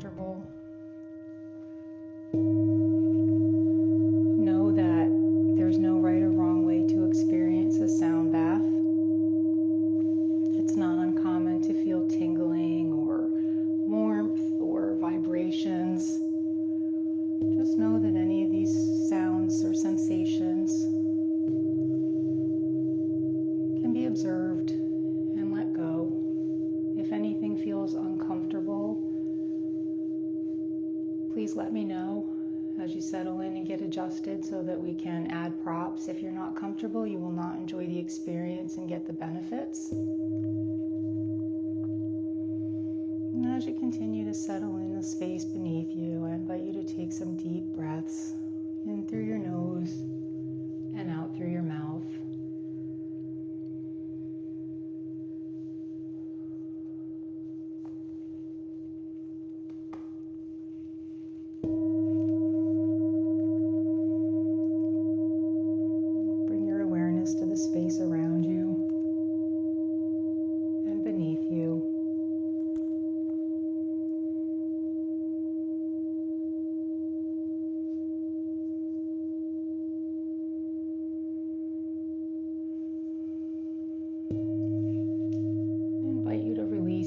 comfortable. Know that there's no right or wrong way to experience a sound bath. It's not uncommon to feel tingling or warmth or vibrations. Just know that any of these sounds or sensations can be observed and let go. If anything feels uncomfortable, please let me know as you settle in and get adjusted so that we can add props. If you're not comfortable, you will not enjoy the experience and get the benefits. And as you continue to settle in the space beneath you, I invite you to take some deep breaths in through your nose and out through your mouth. Bring your awareness to the space around you and beneath you.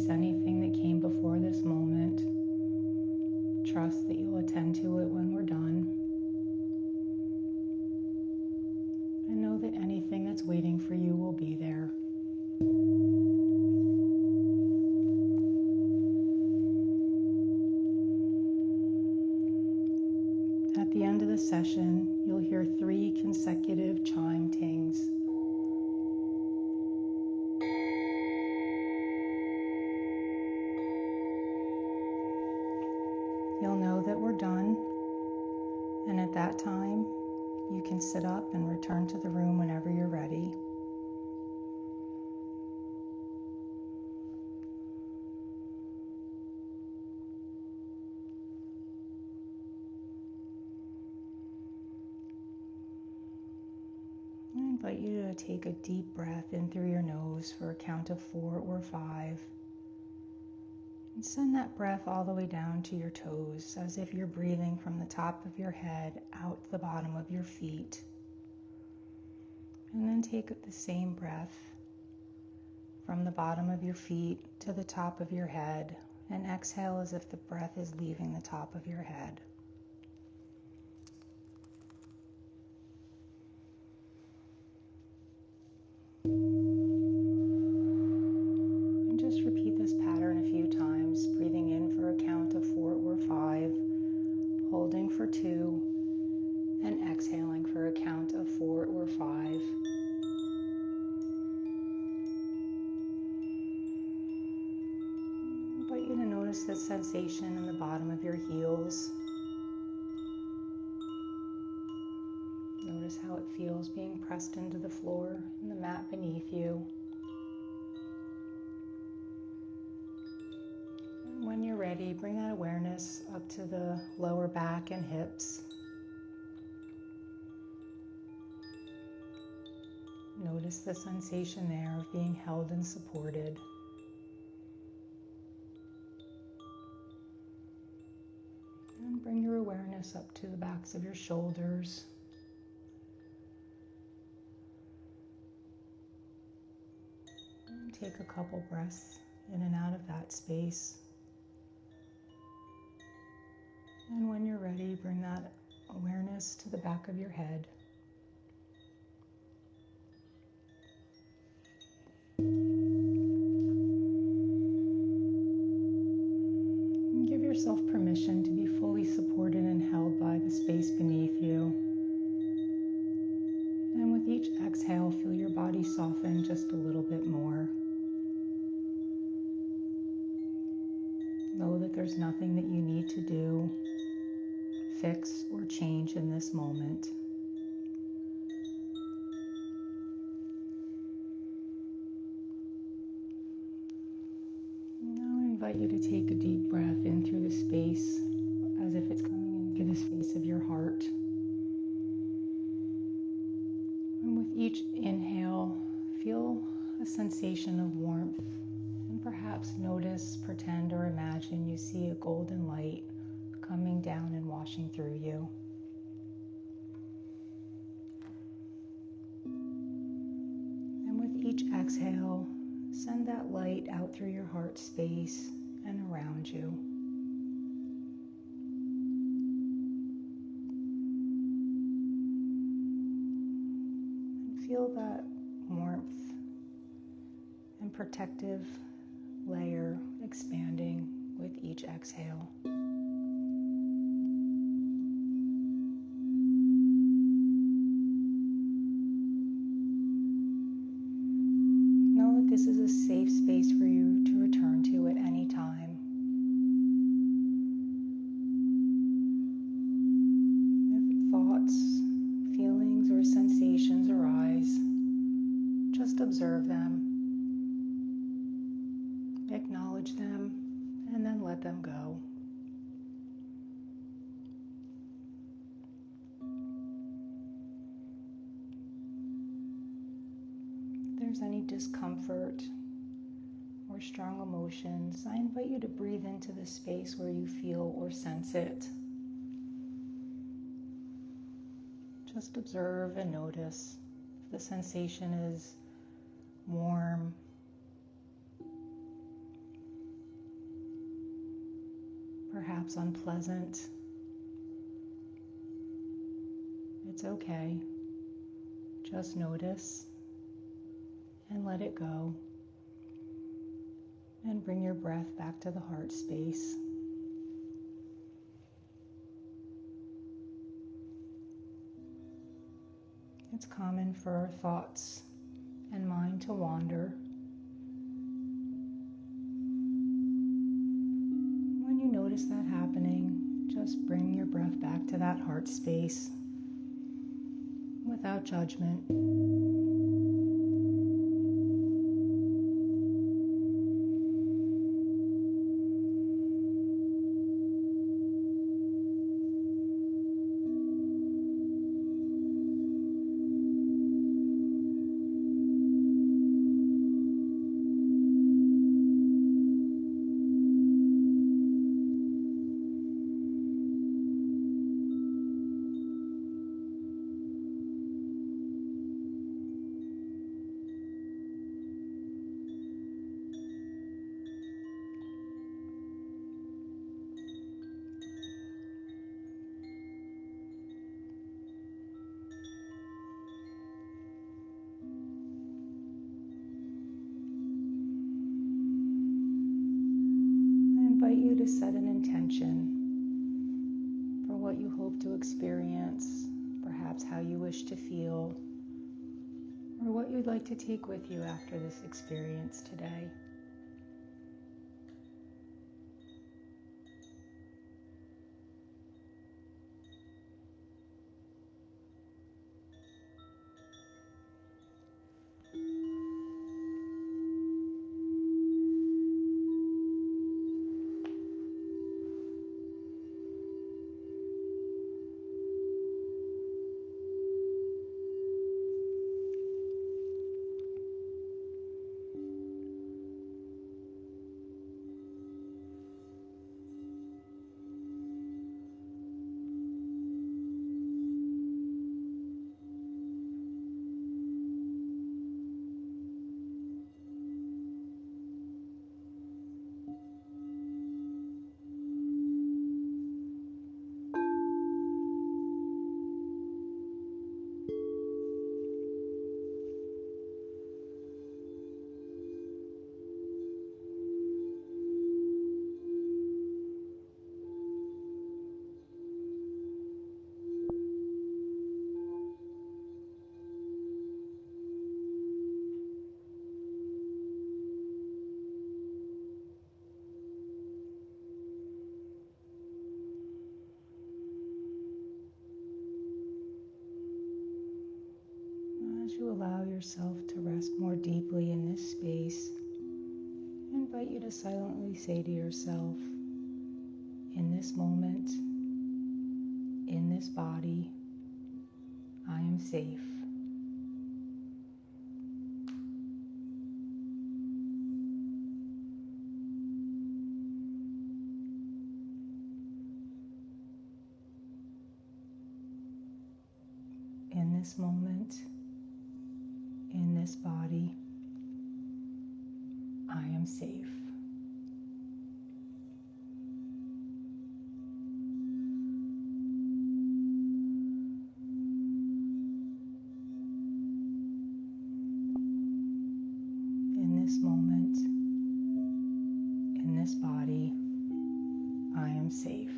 Anything that came before this moment. Trust that you'll attend to it when we're done. And know that anything that's waiting for you will be there. At the end of the session, you'll hear 3 consecutive chime tings. You'll know that we're done, and at that time, you can sit up and return to the room whenever you're ready. I invite you to take a deep breath in through your nose for a count of 4 or 5. And send that breath all the way down to your toes, as if you're breathing from the top of your head out the bottom of your feet. And then take the same breath from the bottom of your feet to the top of your head, and exhale as if the breath is leaving the top of your head. Repeat this pattern a few times, breathing in for a count of 4 or 5, holding for 2, and exhaling for a count of 4 or 5. I invite you to notice the sensation in the bottom of your heels. Notice how it feels being pressed into the floor and the mat beneath you. When you're ready, bring that awareness up to the lower back and hips. Notice the sensation there of being held and supported. And bring your awareness up to the backs of your shoulders. And take a couple breaths in and out of that space. And when you're ready, bring that awareness to the back of your head. And give yourself permission to be fully supported and held by the space beneath you. And with each exhale, feel your body soften just a little bit more. Know that there's nothing that you need to do, fix, or change in this moment. Now I invite you to take a deep breath in through the space, as if it's coming into the space of your heart. And with each inhale, feel a sensation of warmth and Perhaps notice, pretend, or imagine you see a golden light coming down and washing through you. And with each exhale, send that light out through your heart space and around you. And feel that warmth and protective layer expanding with each exhale. Know that this is a safe space for you to return to at any time. If thoughts, feelings, or sensations arise, just observe them. Acknowledge them, and then let them go. If there's any discomfort or strong emotions, I invite you to breathe into the space where you feel or sense it. Just observe and notice if the sensation is warm, perhaps unpleasant. It's okay. Just notice and let it go. And bring your breath back to the heart space. It's common for our thoughts and mind to wander. When you notice that happening, just bring your breath back to that heart space without judgment. To set an intention for what you hope to experience, perhaps how you wish to feel, or what you'd like to take with you after this experience today. As you allow yourself to rest more deeply in this space, I invite you to silently say to yourself, in this moment, in this body, I am safe. this moment, in this body, I am safe. In this moment, in this body, I am safe.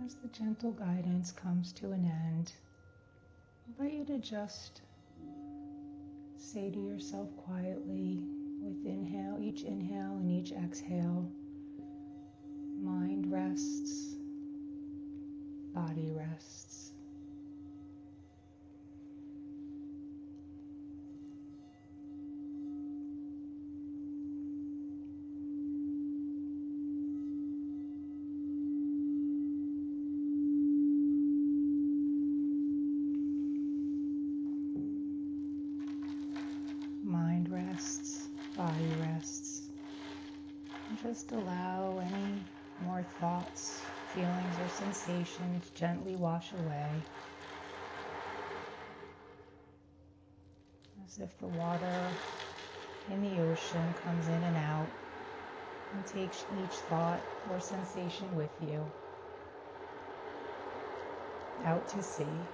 As the gentle guidance comes to an end, I invite you to just say to yourself quietly with each inhale and each exhale, mind rests, body rests. Mind rests, body rests. And just allow any more thoughts, feelings, or sensations gently wash away. As if the water in the ocean comes in and out and takes each thought or sensation with you out to sea.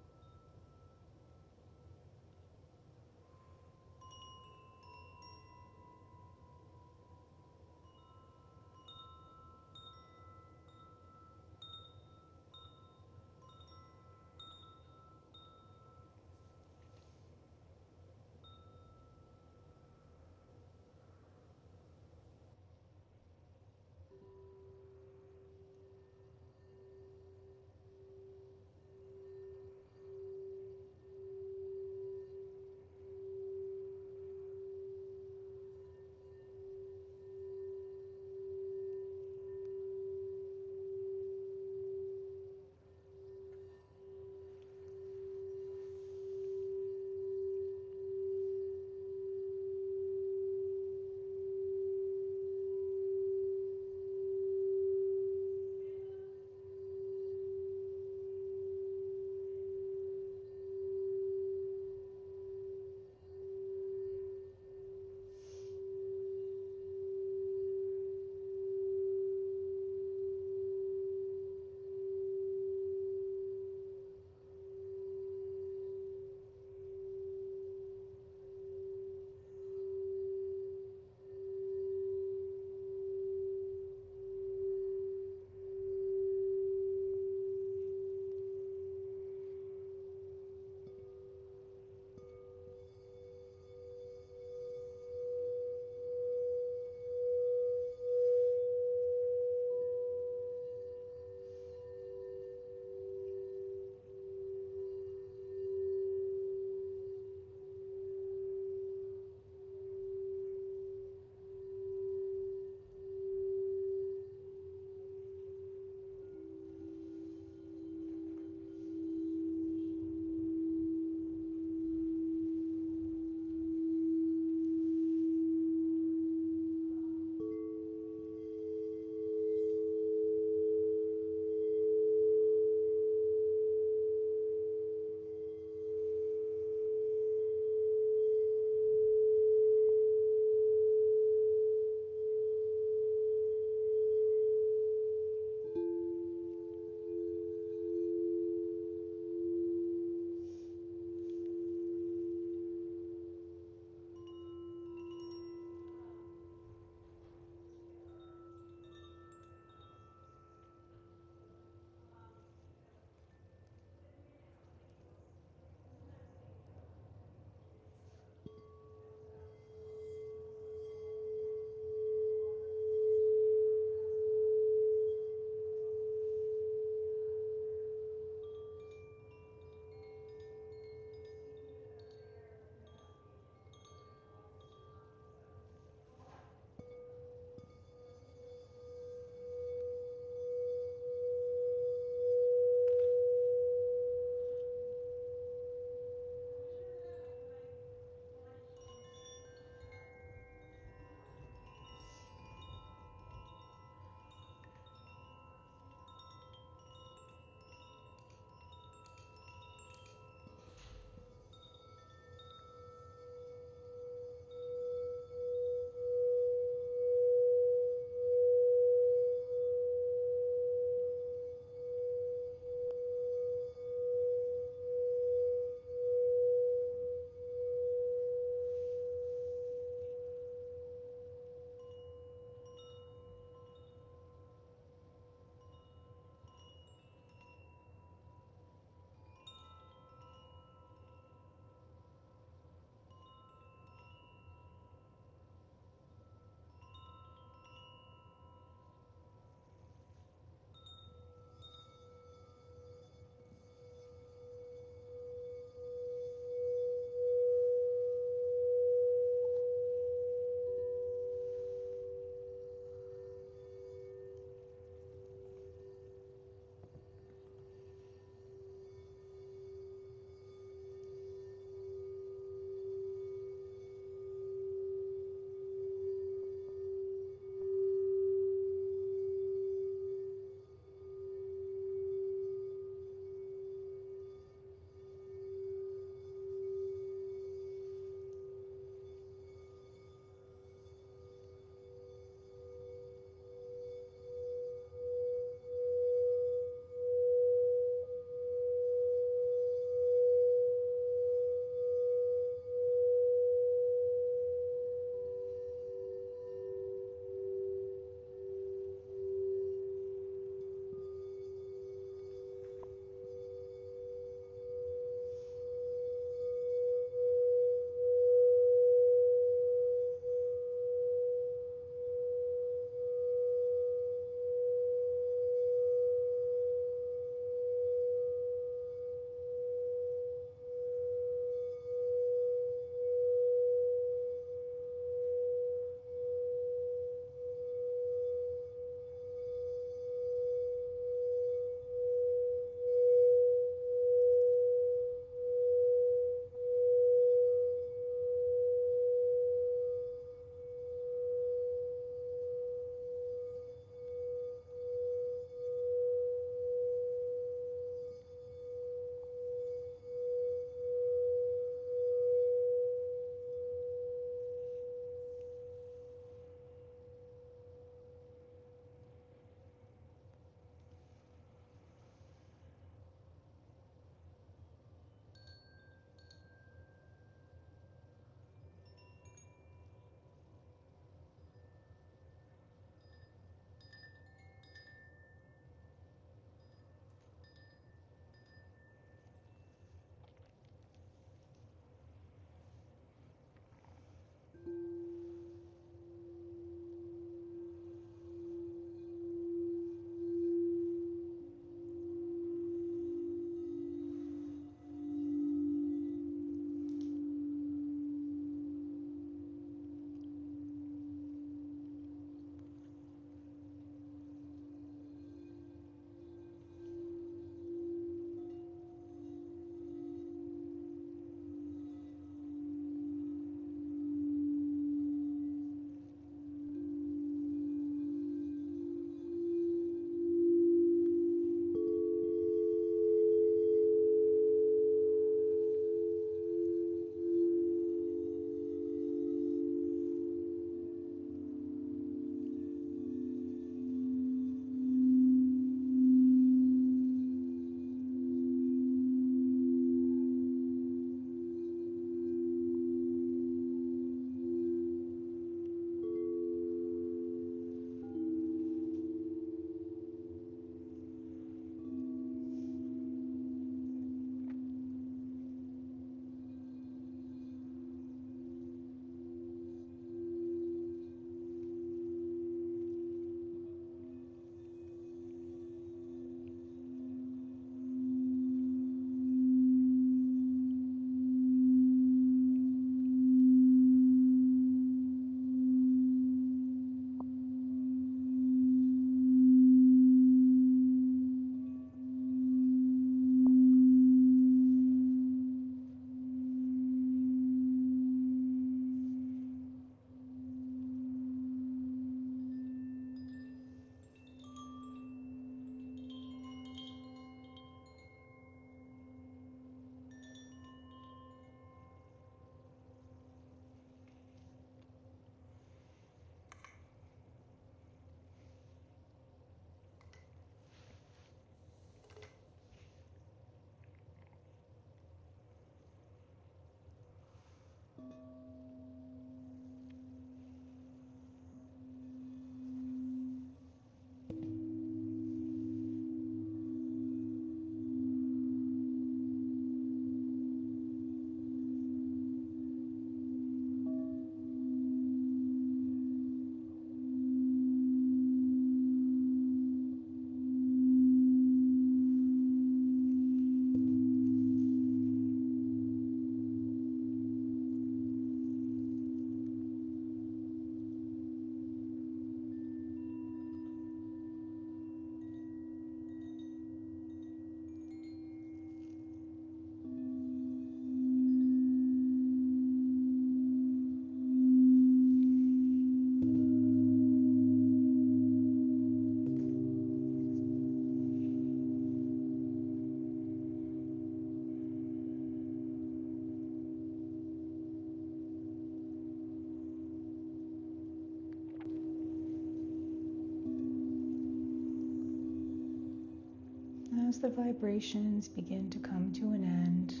As the vibrations begin to come to an end,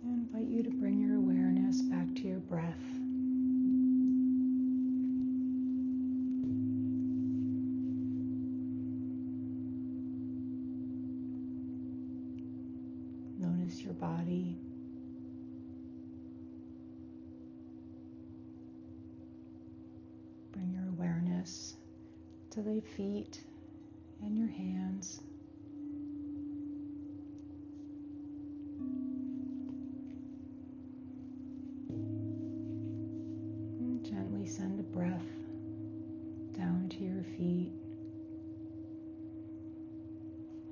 I invite you to bring your awareness back to your breath. Notice your body. Bring your awareness to the feet and your hands. And gently send a breath down to your feet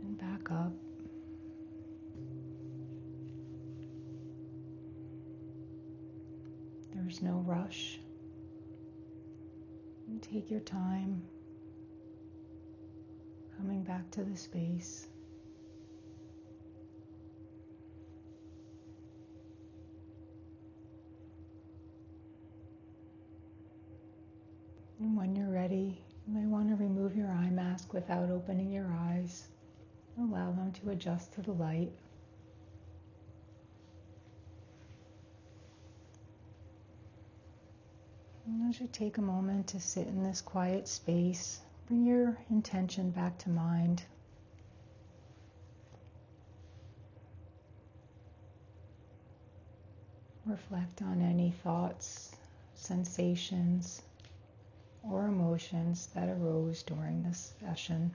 and back up. There's no rush. And take your time coming back to the space. And when you're ready, you may want to remove your eye mask without opening your eyes. Allow them to adjust to the light. And as you take a moment to sit in this quiet space, bring your intention back to mind. Reflect on any thoughts, sensations, or emotions that arose during this session.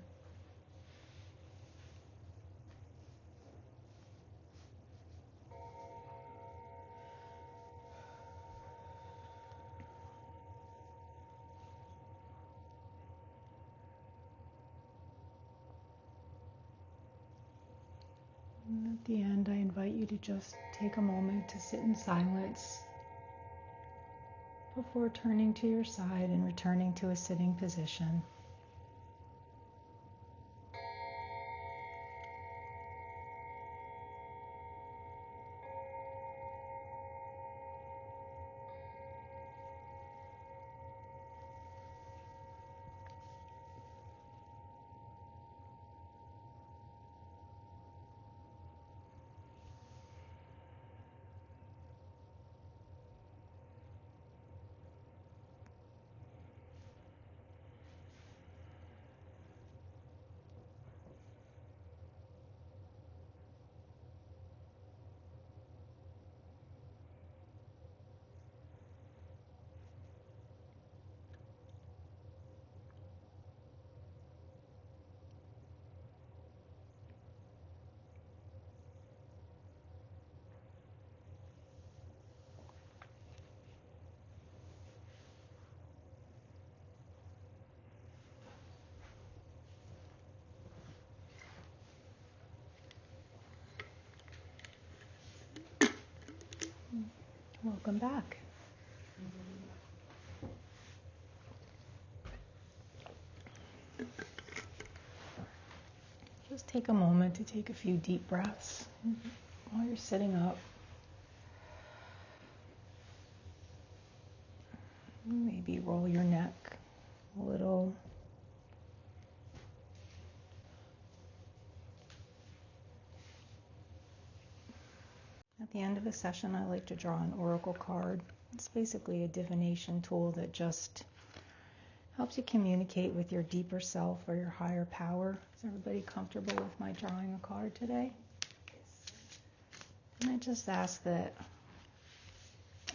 And at the end, I invite you to just take a moment to sit in silence before turning to your side and returning to a sitting position. Welcome back. Just take a moment to take a few deep breaths while you're sitting up. Maybe roll your neck a little. At the end of a session, I like to draw an oracle card. It's basically a divination tool that just helps you communicate with your deeper self or your higher power. Is everybody comfortable with my drawing a card today? And I just ask that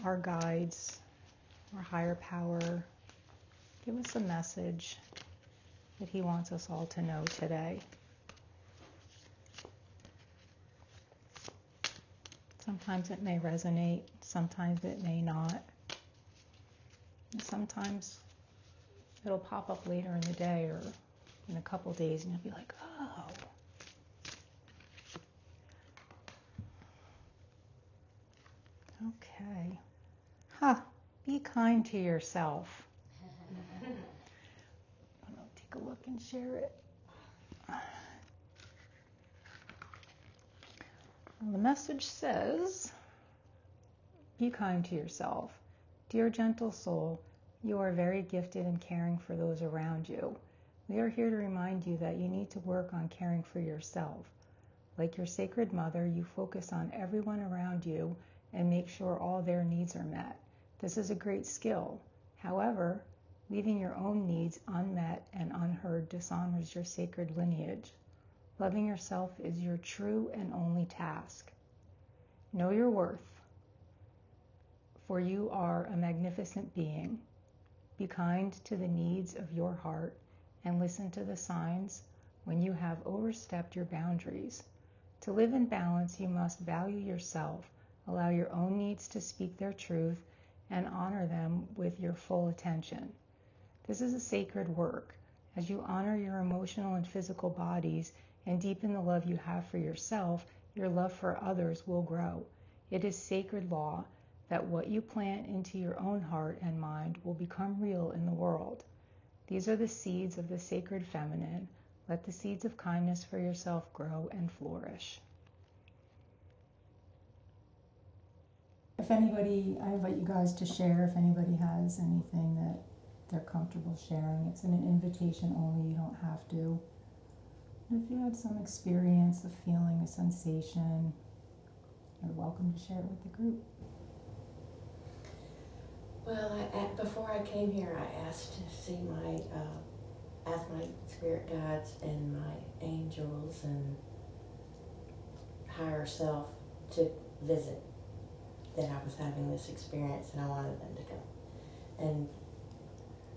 our guides, our higher power, give us a message that he wants us all to know today. Sometimes it may resonate, sometimes it may not. And sometimes it'll pop up later in the day or in a couple days and you'll be like, oh. Okay. Be kind to yourself. I'll take a look and share it. Well, the message says, be kind to yourself. Dear gentle soul, you are very gifted in caring for those around you. We are here to remind you that you need to work on caring for yourself. Like your sacred mother, you focus on everyone around you and make sure all their needs are met. This is a great skill. However, leaving your own needs unmet and unheard dishonors your sacred lineage. Loving yourself is your true and only task. Know your worth, for you are a magnificent being. Be kind to the needs of your heart and listen to the signs when you have overstepped your boundaries. To live in balance, you must value yourself, allow your own needs to speak their truth, and honor them with your full attention. This is a sacred work. As you honor your emotional and physical bodies and deepen the love you have for yourself, your love for others will grow. It is sacred law that what you plant into your own heart and mind will become real in the world. These are the seeds of the sacred feminine. Let the seeds of kindness for yourself grow and flourish. If anybody, I invite you guys to share if anybody has anything that they're comfortable sharing. It's an invitation only, you don't have to. And if you had some experience, a feeling, a sensation, you're welcome to share it with the group. Well, before I came here, I asked to see ask my spirit guides and my angels and higher self to visit, that I was having this experience and I wanted them to come. And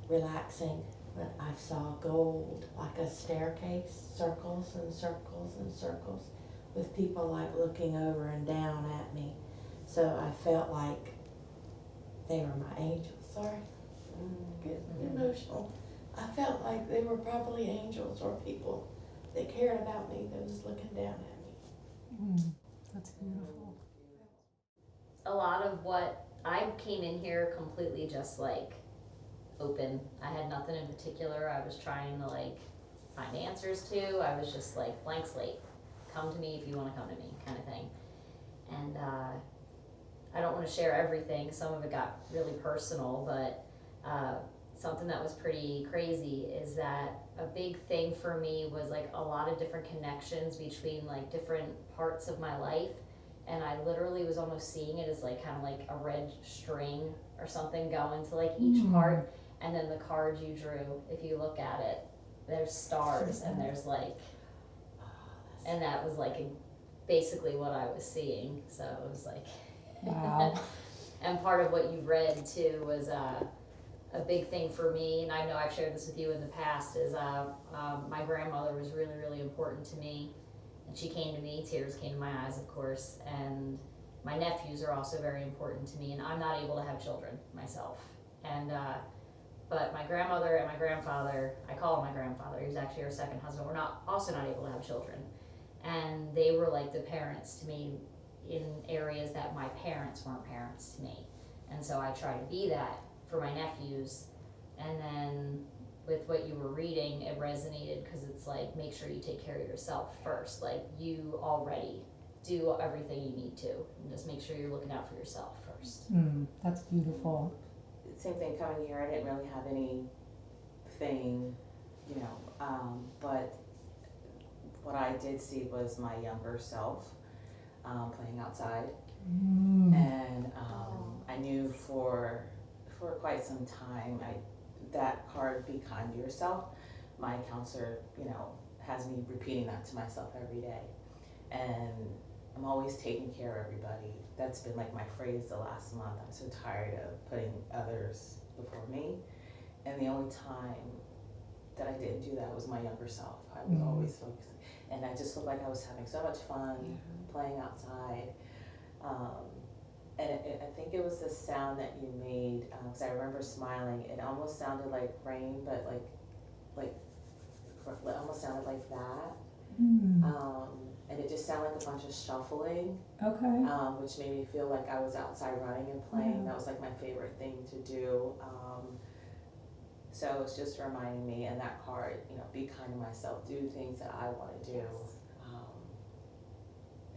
relaxing, but I saw gold, like a staircase, circles and circles and circles, with people like looking over and down at me. So I felt like they were my angels. Sorry, getting emotional. I felt like they were probably angels or people that cared about me, that was looking down at me. That's beautiful. A lot of what I came in here completely just like open. I had nothing in particular I was trying to like find answers to. I was just like blank slate. Come to me if you want to come to me, kind of thing. And I don't want to share everything. Some of it got really personal, but something that was pretty crazy is that a big thing for me was like a lot of different connections between like different parts of my life. And I literally was almost seeing it as like kind of like a red string or something going to like each part. And then the card you drew, if you look at it, there's stars and there's like, and that was like basically what I was seeing. So it was like, wow. And part of what you read too was a big thing for me, and I know I've shared this with you in the past, is my grandmother was really, really important to me. And she came to me, tears came to my eyes, of course, and my nephews are also very important to me, and I'm not able to have children myself. And but my grandmother and my grandfather, I call him my grandfather, he was actually our second husband, we're also not able to have children. And they were like the parents to me in areas that my parents weren't parents to me. And so I try to be that for my nephews. And then with what you were reading, it resonated because it's like, make sure you take care of yourself first. Like, you already do everything you need to, and just make sure you're looking out for yourself first. That's beautiful. Same thing coming here. I didn't really have anything, but what I did see was my younger self playing outside, and I knew for quite some time that card, be kind to yourself. My counselor, has me repeating that to myself every day, and I'm always taking care of everybody. That's been like my phrase the last month. I'm so tired of putting others before me, and the only time that I didn't do that was my younger self. I was always focused, and I just felt like I was having so much fun playing outside. And I think it was the sound that you made, because I remember smiling. It almost sounded like rain, but like almost sounded like that. And it just sounded like a bunch of shuffling. Okay. Which made me feel like I was outside running and playing. That was like my favorite thing to do. So it's just reminding me, and that card, be kind to myself, do things that I want to do,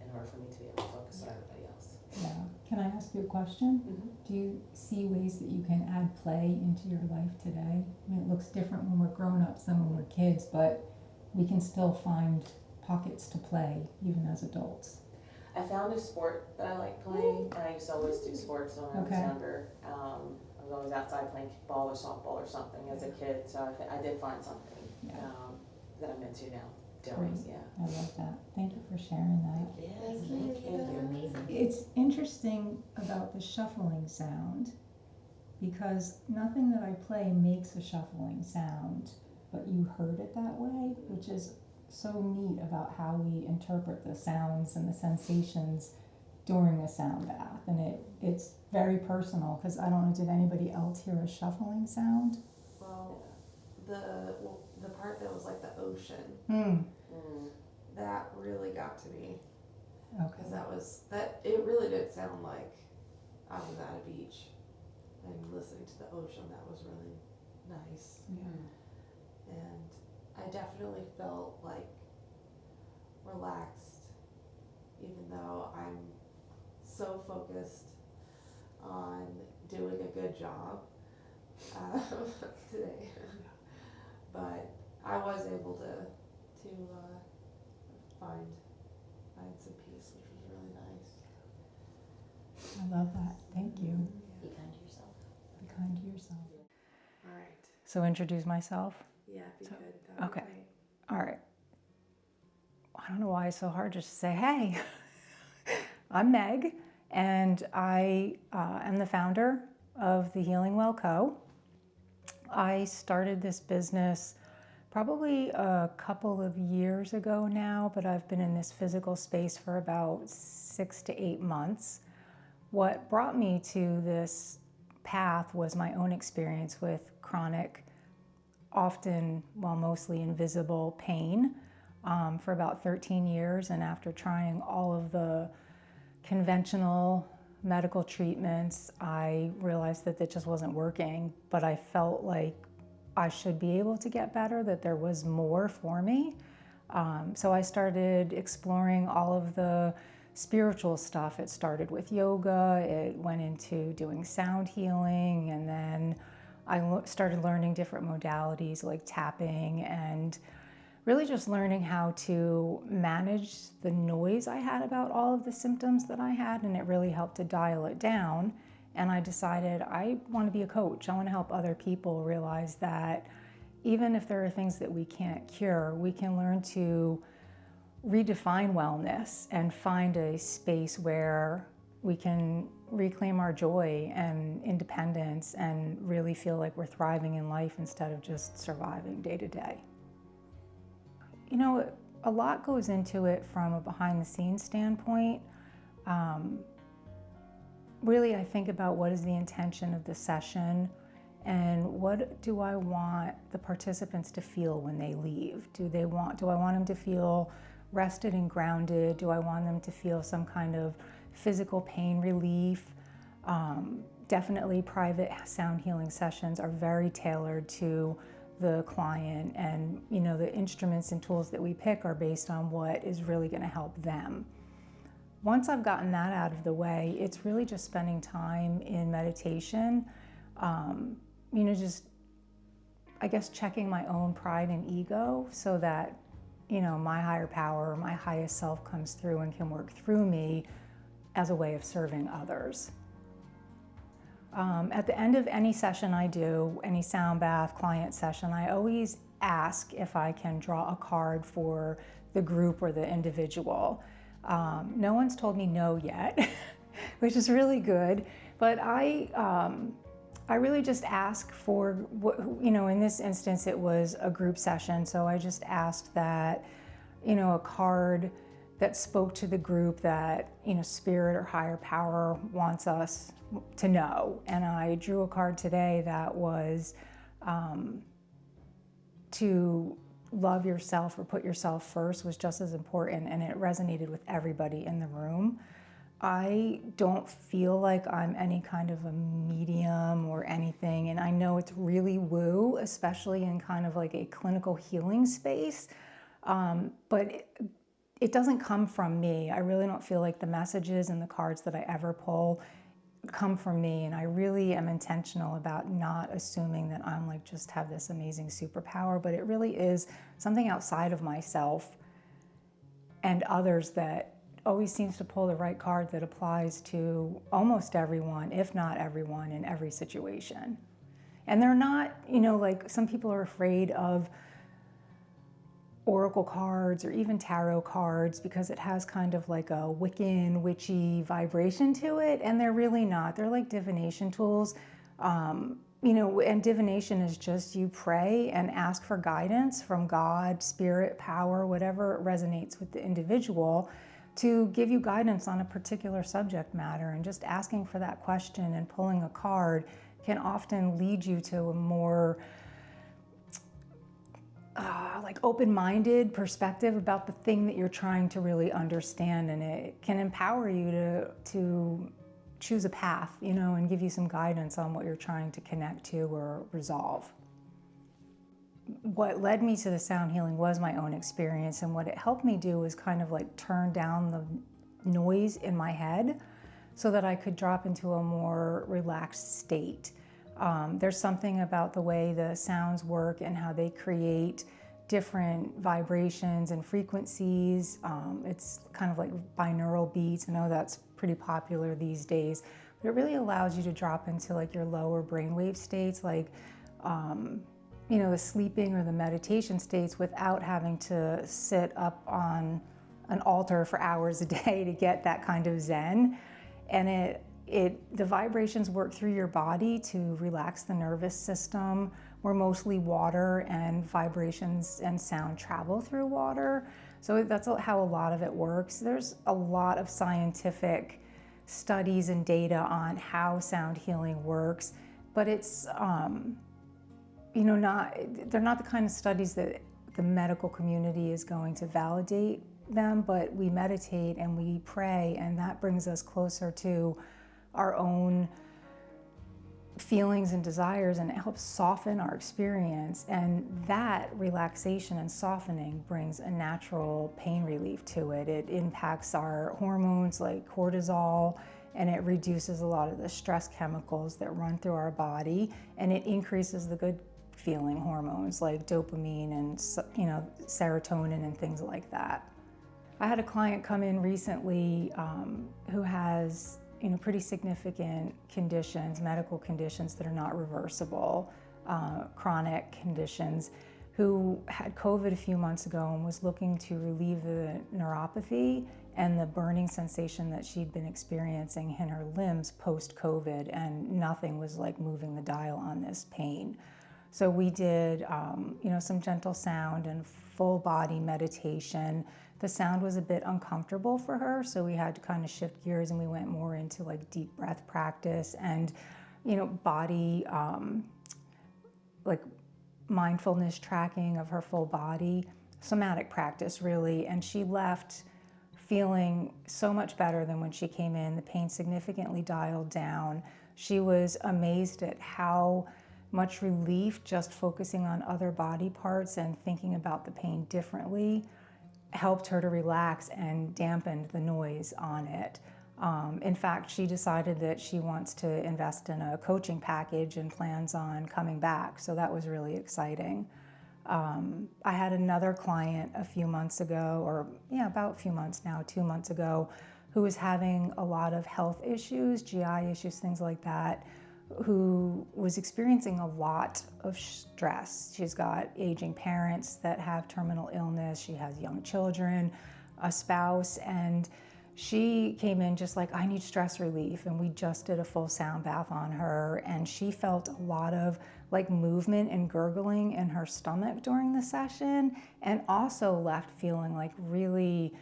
in order for me to be able to focus on everybody else. Yeah. Can I ask you a question? Mhm. Do you see ways that you can add play into your life today? I mean, it looks different when we're grown-ups than when we're kids, but we can still find pockets to play even as adults. I found a sport that I like playing, and I used to always do sports when I was Okay. younger. I was always outside playing kickball or softball or something as a kid, so I did find something Yeah. that I'm into now. Doing, Great. yeah. I love that. Thank you for sharing that. Yes, Thank thank you. you. You're amazing. It's interesting about the shuffling sound because nothing that I play makes a shuffling sound, but you heard it that way, which is so neat about how we interpret the sounds and the sensations during a sound bath. And it's very personal because I don't know, did anybody else hear a shuffling sound? Well, the part that was like the ocean, Mm. that really got to me because Okay. it really did sound like I was at a beach and listening to the ocean. That was really nice, and I definitely felt like relaxed, even though I'm so focused on doing a good job today. But I was able to find some peace, which was really nice. I love that. Thank you. Be kind to yourself. Be kind to yourself. All right. So introduce myself. Yeah, if you So- could. That would be okay. great. All right. I don't know why it's so hard just to say, hey, I'm Meg, and I am the founder of the Healing Well Co. I started this business probably a couple of years ago now, but I've been in this physical space for about 6 to 8 months. What brought me to this path was my own experience with chronic, often, well, mostly invisible pain for about 13 years. And after trying all of the conventional medical treatments, I realized that just wasn't working, but I felt like I should be able to get better, that there was more for me. So I started exploring all of the spiritual stuff. It started with yoga, it went into doing sound healing, and then I started learning different modalities like tapping and really just learning how to manage the noise I had about all of the symptoms that I had, and it really helped to dial it down. And I decided I want to be a coach. I want to help other people realize that even if there are things that we can't cure, we can learn to redefine wellness and find a space where we can reclaim our joy and independence and really feel like we're thriving in life instead of just surviving day to day. You know, a lot goes into it from a behind the scenes standpoint. Really, I think about what is the intention of the session and what do I want the participants to feel when they leave? Do I want them to feel rested and grounded? Do I want them to feel some kind of physical pain relief? Definitely private sound healing sessions are very tailored to the client, and you know, the instruments and tools that we pick are based on what is really going to help them. Once I've gotten that out of the way, it's really just spending time in meditation, you know, just, I guess, checking my own pride and ego so that, you know, my higher power, my highest self comes through and can work through me as a way of serving others. At the end of any session I do, any sound bath, client session, I always ask if I can draw a card for the group or the individual. No one's told me no yet, which is really good, but I really just ask for, you know, in this instance it was a group session, so I just asked that, you know, a card that spoke to the group that, you know, spirit or higher power wants us to know. And I drew a card today that was to love yourself or put yourself first was just as important, and it resonated with everybody in the room. I don't feel like I'm any kind of a medium or anything, and I know it's really woo, especially in kind of like a clinical healing space, but it doesn't come from me. I really don't feel like the messages and the cards that I ever pull come from me, and I really am intentional about not assuming that I'm like just have this amazing superpower, but it really is something outside of myself and others that always seems to pull the right card that applies to almost everyone, if not everyone, in every situation. And they're not, like some people are afraid of oracle cards or even tarot cards because it has kind of like a Wiccan, witchy vibration to it, and they're really not. They're like divination tools, and divination is just you pray and ask for guidance from God, spirit, power, whatever resonates with the individual to give you guidance on a particular subject matter. And just asking for that question and pulling a card can often lead you to a more open-minded perspective about the thing that you're trying to really understand, and it can empower you to choose a path, and give you some guidance on what you're trying to connect to or resolve. What led me to the sound healing was my own experience, and what it helped me do was kind of like turn down the noise in my head so that I could drop into a more relaxed state. There's something about the way the sounds work and how they create different vibrations and frequencies. It's kind of like binaural beats. I know that's pretty popular these days, but it really allows you to drop into like your lower brainwave states, like the sleeping or the meditation states, without having to sit up on an altar for hours a day to get that kind of zen. And the vibrations work through your body to relax the nervous system. We're mostly water, and vibrations and sound travel through water. So that's how a lot of it works. There's a lot of scientific studies and data on how sound healing works, but it's they're not the kind of studies that the medical community is going to validate them, but we meditate and we pray, and that brings us closer to our own feelings and desires, and it helps soften our experience. And that relaxation and softening brings a natural pain relief to it. It impacts our hormones like cortisol, and it reduces a lot of the stress chemicals that run through our body, and it increases the good feeling hormones like dopamine and serotonin and things like that. I had a client come in recently who has pretty significant conditions, medical conditions that are not reversible, chronic conditions, who had COVID a few months ago and was looking to relieve the neuropathy and the burning sensation that she'd been experiencing in her limbs post-COVID, and nothing was like moving the dial on this pain. So we did, some gentle sound and full body meditation. The sound was a bit uncomfortable for her, so we had to kind of shift gears, and we went more into like deep breath practice and, body, like mindfulness tracking of her full body, somatic practice really. And she left feeling so much better than when she came in. The pain significantly dialed down. She was amazed at how much relief just focusing on other body parts and thinking about the pain differently helped her to relax and dampened the noise on it. In fact, she decided that she wants to invest in a coaching package and plans on coming back. So that was really exciting. I had another client a few months ago, about a few months now, 2 months ago, who was having a lot of health issues, GI issues, things like that, who was experiencing a lot of stress. She's got aging parents that have terminal illness. She has young children, a spouse, and she came in just like, I need stress relief. And we just did a full sound bath on her, and she felt a lot of like movement and gurgling in her stomach during the session, and also left feeling like really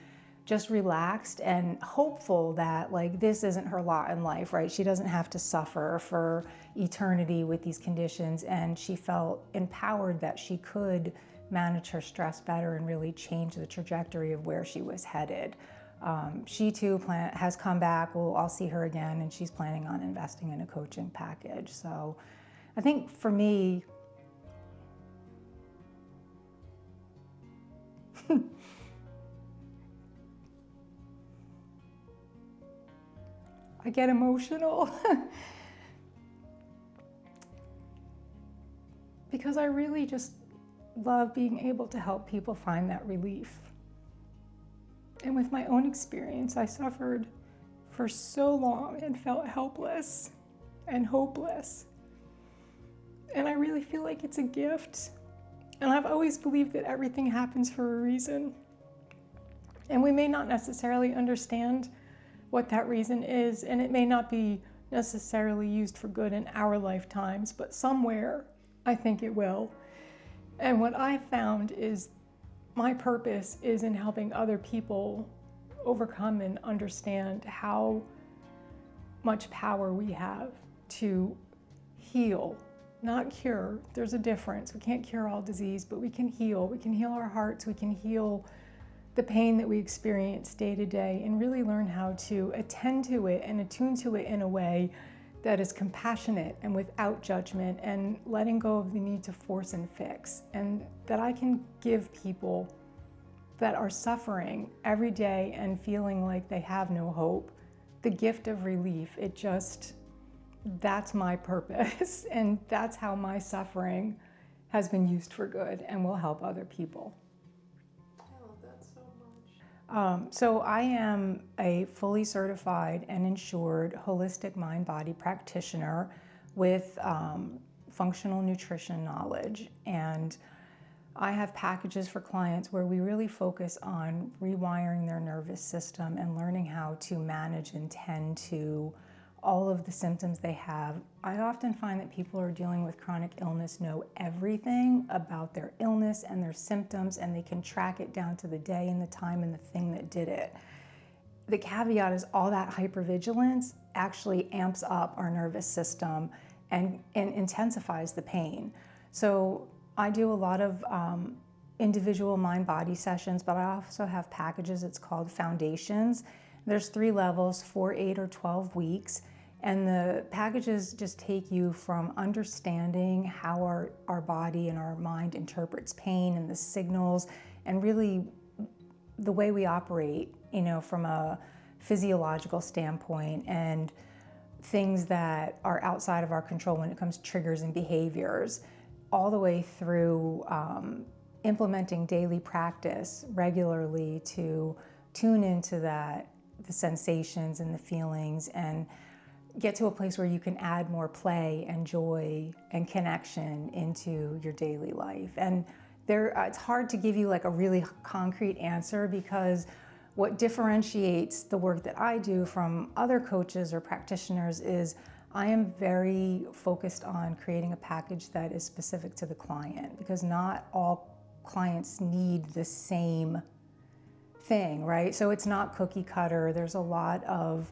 just relaxed and hopeful that like this isn't her lot in life, right? She doesn't have to suffer for eternity with these conditions, and she felt empowered that she could manage her stress better and really change the trajectory of where she was headed. She too has come back. I'll see her again, and she's planning on investing in a coaching package. So I think for me, I get emotional because I really just love being able to help people find that relief. And with my own experience, I suffered for so long and felt helpless and hopeless. And I really feel like it's a gift. And I've always believed that everything happens for a reason. And we may not necessarily understand what that reason is, and it may not be necessarily used for good in our lifetimes, but somewhere I think it will. And what I found is my purpose is in helping other people overcome and understand how much power we have to heal, not cure. There's a difference. We can't cure all disease, but we can heal. We can heal our hearts. We can heal the pain that we experience day to day and really learn how to attend to it and attune to it in a way that is compassionate and without judgment, and letting go of the need to force and fix. And that I can give people that are suffering every day and feeling like they have no hope the gift of relief. That's my purpose. And that's how my suffering has been used for good and will help other people. I love that so much. So I am a fully certified and insured holistic mind-body practitioner with functional nutrition knowledge. And I have packages for clients where we really focus on rewiring their nervous system and learning how to manage and tend to all of the symptoms they have. I often find that people who are dealing with chronic illness know everything about their illness and their symptoms, and they can track it down to the day and the time and the thing that did it. The caveat is all that hypervigilance actually amps up our nervous system and intensifies the pain. So I do a lot of individual mind-body sessions, but I also have packages. It's called Foundations. There's 3 levels, 4, 8, or 12 weeks. And the packages just take you from understanding how our body and our mind interprets pain and the signals, and really the way we operate, from a physiological standpoint, and things that are outside of our control when it comes to triggers and behaviors, all the way through implementing daily practice regularly to tune into the sensations and the feelings, and get to a place where you can add more play and joy and connection into your daily life. And it's hard to give you like a really concrete answer, because what differentiates the work that I do from other coaches or practitioners is I am very focused on creating a package that is specific to the client, because not all clients need the same thing, right? So it's not cookie cutter. There's a lot of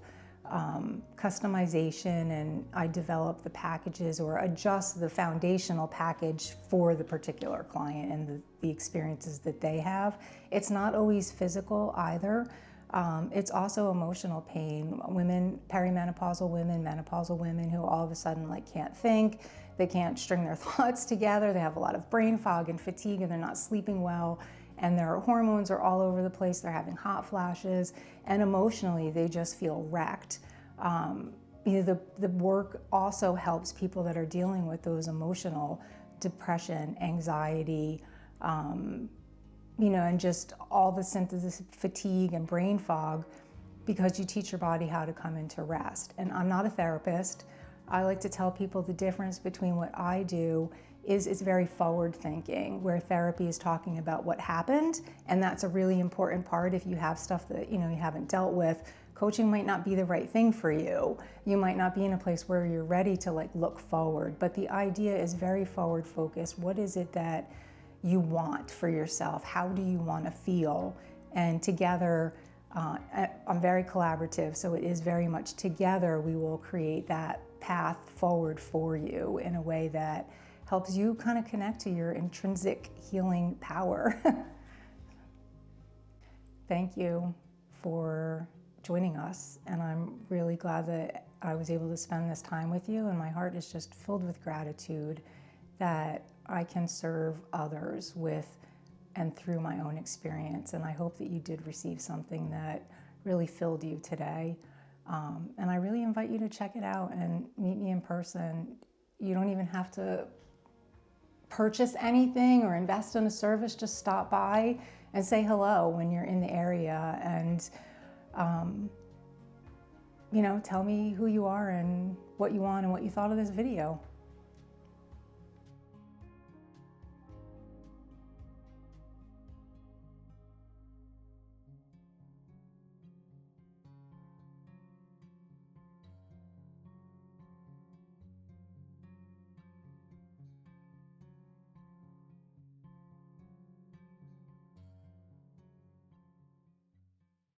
customization, and I develop the packages or adjust the foundational package for the particular client and the experiences that they have. It's not always physical either. It's also emotional pain. Women, perimenopausal women, menopausal women who all of a sudden can't think, they can't string their thoughts together, they have a lot of brain fog and fatigue, and they're not sleeping well, and their hormones are all over the place, they're having hot flashes, and emotionally they just feel wrecked. The work also helps people that are dealing with those emotional depression, anxiety, and just all the symptoms of fatigue and brain fog, because you teach your body how to come into rest. And I'm not a therapist. I like to tell people the difference between what I do is it's very forward thinking, where therapy is talking about what happened, and that's a really important part. If you have stuff that you haven't dealt with, coaching might not be the right thing for you. You might not be in a place where you're ready to look forward, but the idea is very forward focused. What is it that you want for yourself? How do you want to feel? And together, I'm very collaborative, so it is very much together we will create that path forward for you in a way that helps you kind of connect to your intrinsic healing power. Thank you for joining us, and I'm really glad that I was able to spend this time with you, and my heart is just filled with gratitude that I can serve others with and through my own experience. And I hope that you did receive something that really filled you today. And I really invite you to check it out and meet me in person. You don't even have to purchase anything or invest in a service. Just stop by and say hello when you're in the area, and tell me who you are and what you want and what you thought of this video.